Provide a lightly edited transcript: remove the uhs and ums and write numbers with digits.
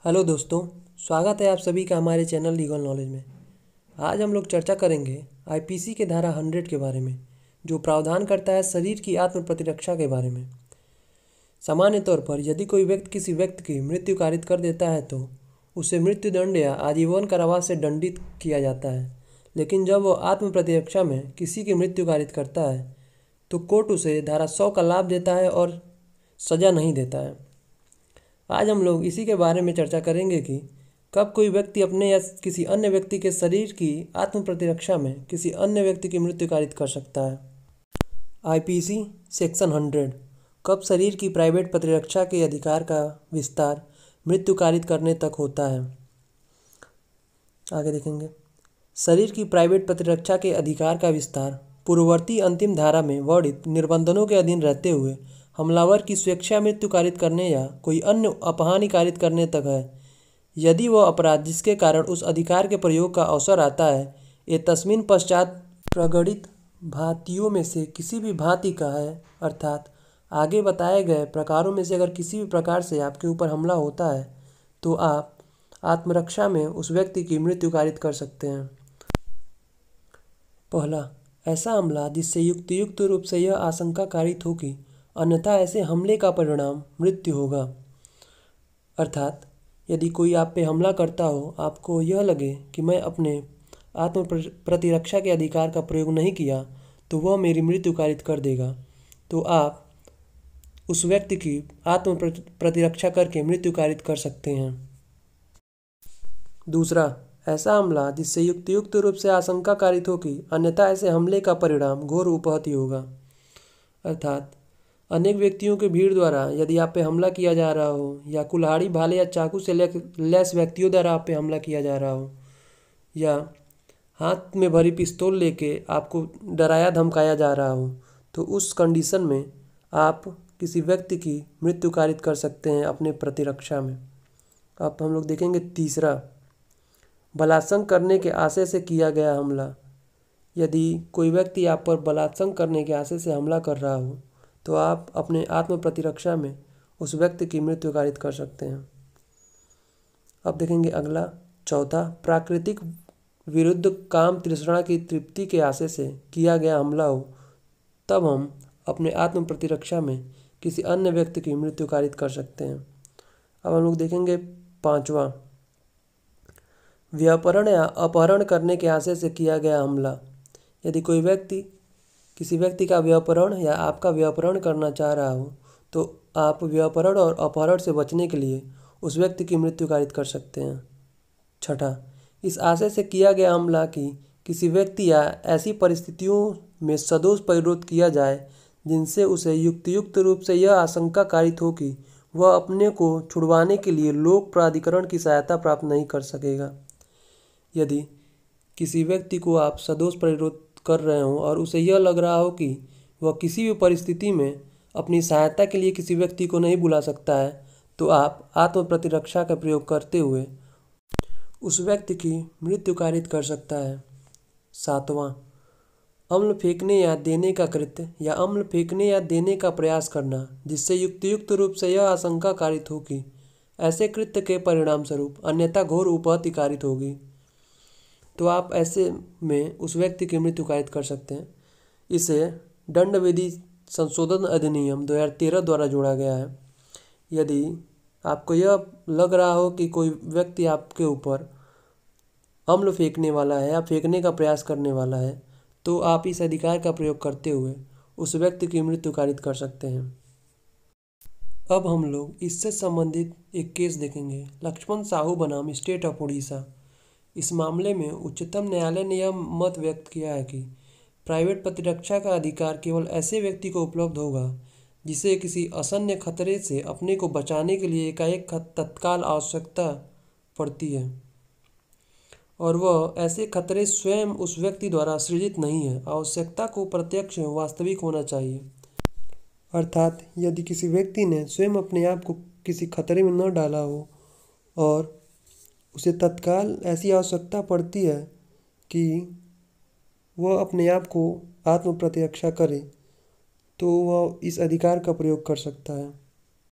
Hello दोस्तों, स्वागत है आप सभी का हमारे चैनल लीगल नॉलेज में। आज हम लोग चर्चा करेंगे आईपीसी के धारा 100 के बारे में, जो प्रावधान करता है शरीर की आत्म प्रतिरक्षा के बारे में। सामान्य तौर पर यदि कोई व्यक्ति किसी व्यक्ति की मृत्यु कारित कर देता है तो उसे मृत्युदंड या आजीवन कारावास से दंडित किया जाता है। लेकिन जब वह आत्म प्रतिरक्षा में किसी की मृत्यु कारित करता है तो कोर्ट उसे धारा 100 का लाभ देता है और सज़ा नहीं देता है। आज हम लोग इसी के बारे में चर्चा करेंगे कि कब कोई व्यक्ति अपने या किसी अन्य व्यक्ति के शरीर की आत्म प्रतिरक्षा में किसी अन्य व्यक्ति की मृत्यु कारित कर सकता है। आईपीसी सेक्शन 100 कब शरीर की प्राइवेट प्रतिरक्षा के अधिकार का विस्तार मृत्यु कारित करने तक होता है। आगे देखेंगे। शरीर की प्राइवेट प्रतिरक्षा के अधिकार का विस्तार पूर्ववर्ती अंतिम धारा में वर्णित निबंधनों के अधीन रहते हुए हमलावर की स्वेच्छा मृत्यु कारित करने या कोई अन्य अपहानि कारित करने तक है। यदि वह अपराध जिसके कारण उस अधिकार के प्रयोग का अवसर आता है ये तस्मिन पश्चात प्रगणित भांतियों में से किसी भी भांति का है, अर्थात आगे बताए गए प्रकारों में से अगर किसी भी प्रकार से आपके ऊपर हमला होता है तो आप आत्मरक्षा में उस व्यक्ति की मृत्यु कारित कर सकते हैं। पहला, ऐसा हमला जिससे युक्त रूप से यह आशंका कारित हो कि अन्यथा ऐसे हमले का परिणाम मृत्यु होगा। अर्थात यदि कोई आप पे हमला करता हो, आपको यह लगे कि मैं अपने आत्म प्रतिरक्षा के अधिकार का प्रयोग नहीं किया तो वह मेरी मृत्यु कारित कर देगा, तो आप उस व्यक्ति की आत्म प्रतिरक्षा करके मृत्यु कारित कर सकते हैं। दूसरा, ऐसा हमला जिससे युक्त रूप से आशंका कारित हो कि अन्यथा ऐसे हमले का परिणाम घोर उपहति होगा। अर्थात अनेक व्यक्तियों के भीड़ द्वारा यदि आप पे हमला किया जा रहा हो, या कुल्हाड़ी भाले या चाकू से लैस व्यक्तियों द्वारा आप पे हमला किया जा रहा हो, या हाथ में भरी पिस्तौल लेके आपको डराया धमकाया जा रहा हो, तो उस कंडीशन में आप किसी व्यक्ति की मृत्यु कारित कर सकते हैं अपने प्रतिरक्षा में। अब हम लोग देखेंगे तीसरा, बलात्संग करने के आशय से किया गया हमला। यदि कोई व्यक्ति आप पर बलात्संग करने के आशय से हमला कर रहा हो तो आप अपने आत्म प्रतिरक्षा में उस व्यक्ति की मृत्यु कारित कर सकते हैं। अब देखेंगे अगला चौथा, प्राकृतिक विरुद्ध काम तृष्णा की तृप्ति के आशय से किया गया हमला हो तब हम अपने आत्म प्रतिरक्षा में किसी अन्य व्यक्ति की मृत्यु कारित कर सकते हैं। अब हम लोग देखेंगे पांचवा, व्यापरण या अपहरण करने के आशय से किया गया हमला। यदि कोई व्यक्ति किसी व्यक्ति का व्यापरण या आपका व्यापरण करना चाह रहा हो तो आप व्यापरण और अपहरण से बचने के लिए उस व्यक्ति की मृत्यु कारित कर सकते हैं। छठा, इस आशय से किया गया हमला कि किसी व्यक्ति या ऐसी परिस्थितियों में सदोष परिरोध किया जाए जिनसे उसे युक्त रूप से यह आशंका कारित हो कि वह अपने को छुड़वाने के लिए लोक प्राधिकरण की सहायता प्राप्त नहीं कर सकेगा। यदि किसी व्यक्ति को आप सदोष परिरोध कर रहे हों और उसे यह लग रहा हो कि वह किसी भी परिस्थिति में अपनी सहायता के लिए किसी व्यक्ति को नहीं बुला सकता है तो आप आत्म प्रतिरक्षा का प्रयोग करते हुए उस व्यक्ति की मृत्यु कारित कर सकता है। सातवां, अम्ल फेंकने या देने का कृत्य या अम्ल फेंकने या देने का प्रयास करना जिससे युक्त रूप से यह आशंका कारित हो कि ऐसे कृत्य के परिणाम स्वरूप अन्यथा घोर उपहति कारित होगी, तो आप ऐसे में उस व्यक्ति की मृत्यु कारित कर सकते हैं। इसे दंड विधि संशोधन अधिनियम 2013 द्वारा जोड़ा गया है। यदि आपको यह लग रहा हो कि कोई व्यक्ति आपके ऊपर अम्ल फेंकने वाला है या फेंकने का प्रयास करने वाला है तो आप इस अधिकार का प्रयोग करते हुए उस व्यक्ति की मृत्यु कारित कर सकते हैं। अब हम लोग इससे संबंधित एक केस देखेंगे, लक्ष्मण साहू बनाम स्टेट ऑफ उड़ीसा। इस मामले में उच्चतम न्यायालय ने यह मत व्यक्त किया है कि प्राइवेट प्रतिरक्षा का अधिकार केवल ऐसे व्यक्ति को उपलब्ध होगा जिसे किसी असन्य खतरे से अपने को बचाने के लिए एकाएक तत्काल आवश्यकता पड़ती है और वह ऐसे खतरे स्वयं उस व्यक्ति द्वारा सृजित नहीं है। आवश्यकता को प्रत्यक्ष वास्तविक होना चाहिए। अर्थात यदि किसी व्यक्ति ने स्वयं अपने आप को किसी खतरे में न डाला हो और उसे तत्काल ऐसी आवश्यकता पड़ती है कि वह अपने आप को आत्म प्रतिरक्षा करे तो वह इस अधिकार का प्रयोग कर सकता है।